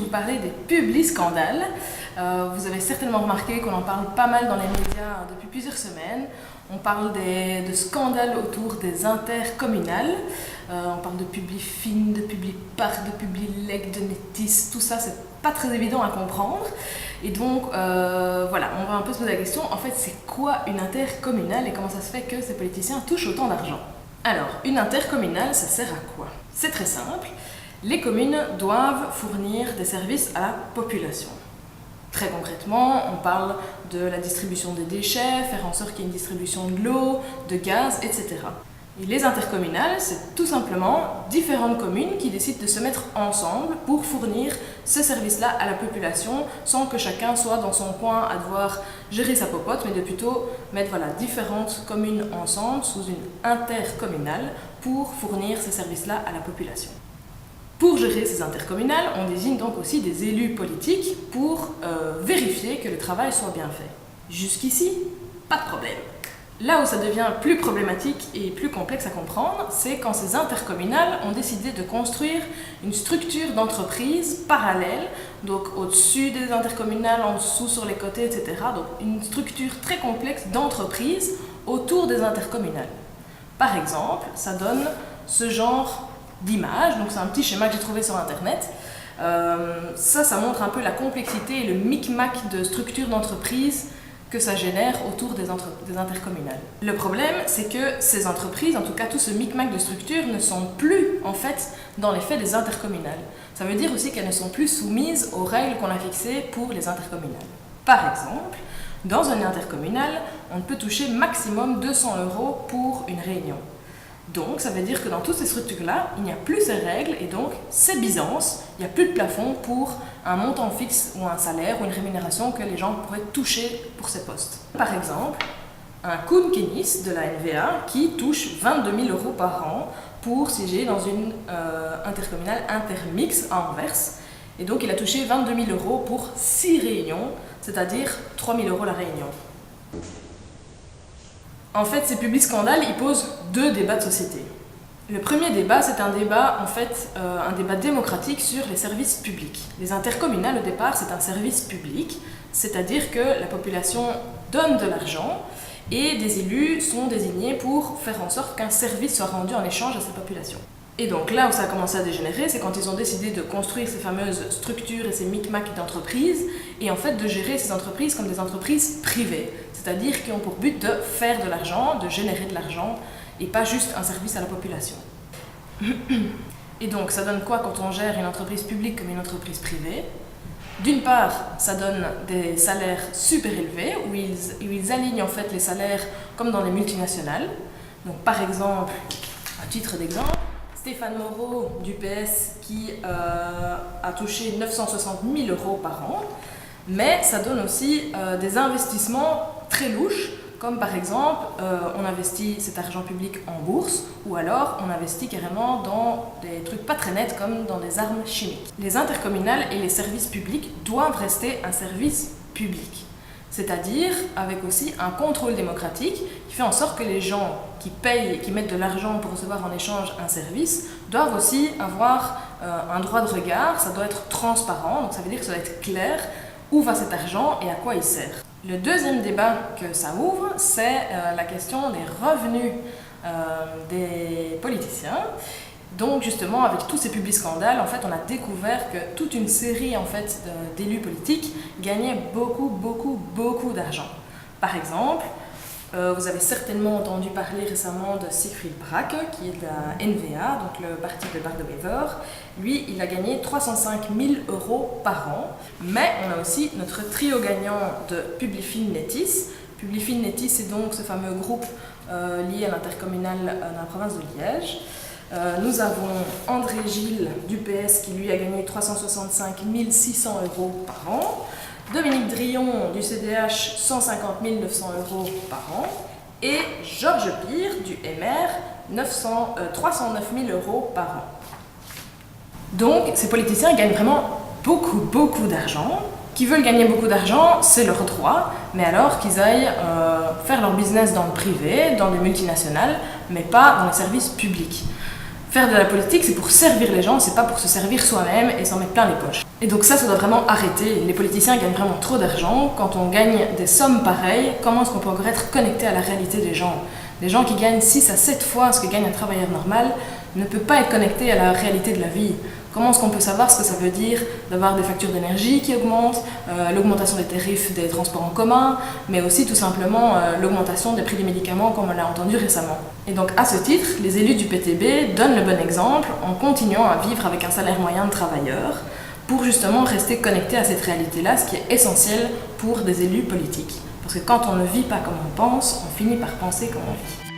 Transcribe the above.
parler des publiscandales. Vous avez certainement remarqué qu'on en parle pas mal dans les médias depuis plusieurs semaines. On parle de scandales autour des intercommunales. On parle de Publifin, de Publipark, de Publilec, de Netis. Tout ça, c'est pas très évident à comprendre. Et donc, voilà, on va un peu se poser la question, en fait, c'est quoi une intercommunale et comment ça se fait que ces politiciens touchent autant d'argent? Alors, une intercommunale, ça sert à quoi? C'est très simple. Les communes doivent fournir des services à la population. Très concrètement, on parle de la distribution des déchets, faire en sorte qu'il y ait une distribution de l'eau, de gaz, etc. Et les intercommunales, c'est tout simplement différentes communes qui décident de se mettre ensemble pour fournir ce service-là à la population sans que chacun soit dans son coin à devoir gérer sa popote, mais de plutôt mettre différentes communes ensemble sous une intercommunale pour fournir ces services-là à la population. Pour gérer ces intercommunales, on désigne donc aussi des élus politiques pour vérifier que le travail soit bien fait. Jusqu'ici, pas de problème. Là où ça devient plus problématique et plus complexe à comprendre, c'est quand ces intercommunales ont décidé de construire une structure d'entreprise parallèle, donc au-dessus des intercommunales, en dessous, sur les côtés, etc. Donc une structure très complexe d'entreprise autour des intercommunales. Par exemple, ça donne ce genre d'image, donc c'est un petit schéma que j'ai trouvé sur internet. Ça montre un peu la complexité et le micmac de structures d'entreprise que ça génère autour des intercommunales. Le problème, c'est que ces entreprises, en tout cas tout ce micmac de structures, ne sont plus en fait dans les faits des intercommunales. Ça veut dire aussi qu'elles ne sont plus soumises aux règles qu'on a fixées pour les intercommunales. Par exemple, dans une intercommunale, on peut toucher maximum 200 € pour une réunion. Donc, ça veut dire que dans toutes ces structures-là, il n'y a plus ces règles et donc c'est Byzance, il n'y a plus de plafond pour un montant fixe ou un salaire ou une rémunération que les gens pourraient toucher pour ces postes. Par exemple, un Koen Kenis de la NVA qui touche 22 000 € par an pour siéger dans une intercommunale intermix à Anvers. Et donc, il a touché 22 000 € pour 6 réunions, c'est-à-dire 3 000 € la réunion. En fait, ces publiscandales, ils posent deux débats de société. Le premier débat, c'est un débat, un débat démocratique sur les services publics. Les intercommunales, au départ, c'est un service public, c'est-à-dire que la population donne de l'argent et des élus sont désignés pour faire en sorte qu'un service soit rendu en échange à cette population. Et donc là où ça a commencé à dégénérer, c'est quand ils ont décidé de construire ces fameuses structures et ces micmacs d'entreprises et en fait de gérer ces entreprises comme des entreprises privées, c'est-à-dire qui ont pour but de faire de l'argent, de générer de l'argent et pas juste un service à la population. Et donc ça donne quoi quand on gère une entreprise publique comme une entreprise privée? D'une part, ça donne des salaires super élevés où ils alignent en fait les salaires comme dans les multinationales. Donc par exemple, à titre d'exemple, Stéphane Moreau du PS qui a touché 960 000 € par an, mais ça donne aussi des investissements très louches, comme par exemple on investit cet argent public en bourse, ou alors on investit carrément dans des trucs pas très nets comme dans des armes chimiques. Les intercommunales et les services publics doivent rester un service public. C'est-à-dire avec aussi un contrôle démocratique qui fait en sorte que les gens qui payent et qui mettent de l'argent pour recevoir en échange un service doivent aussi avoir un droit de regard, ça doit être transparent, donc ça veut dire que ça doit être clair où va cet argent et à quoi il sert. Le deuxième débat que ça ouvre, c'est la question des revenus des politiciens. Donc justement, avec tous ces publiscandales, en fait, on a découvert que toute une série d'élus politiques gagnaient beaucoup d'argent. Par exemple, vous avez certainement entendu parler récemment de Siegfried Bracke, qui est de la NVA, donc le parti de Bart de Wever. Lui, il a gagné 305 000 € par an. Mais on a aussi notre trio gagnant de Publifin Netis. Publifin Netis, c'est donc ce fameux groupe lié à l'intercommunale dans la province de Liège. Nous avons André Gilles du PS qui lui a gagné 365 600 € par an, Dominique Drillon du CDH 150 900 € par an et Georges Pire du MR 309 000 € par an. Donc ces politiciens gagnent vraiment beaucoup d'argent. Qui veulent gagner beaucoup d'argent, c'est leur droit, mais alors qu'ils aillent faire leur business dans le privé, dans des multinationales, mais pas dans les services publics. Faire de la politique, c'est pour servir les gens, c'est pas pour se servir soi-même et s'en mettre plein les poches. Et donc ça doit vraiment arrêter. Les politiciens gagnent vraiment trop d'argent. Quand on gagne des sommes pareilles, comment est-ce qu'on peut encore être connecté à la réalité des gens? Des gens qui gagnent 6 à 7 fois ce que gagne un travailleur normal ne peuvent pas être connectés à la réalité de la vie. Comment est-ce qu'on peut savoir ce que ça veut dire d'avoir des factures d'énergie qui augmentent, l'augmentation des tarifs des transports en commun, mais aussi tout simplement l'augmentation des prix des médicaments comme on l'a entendu récemment. Et donc à ce titre, les élus du PTB donnent le bon exemple en continuant à vivre avec un salaire moyen de travailleur pour justement rester connecté à cette réalité-là, ce qui est essentiel pour des élus politiques. Parce que quand on ne vit pas comme on pense, on finit par penser comme on vit.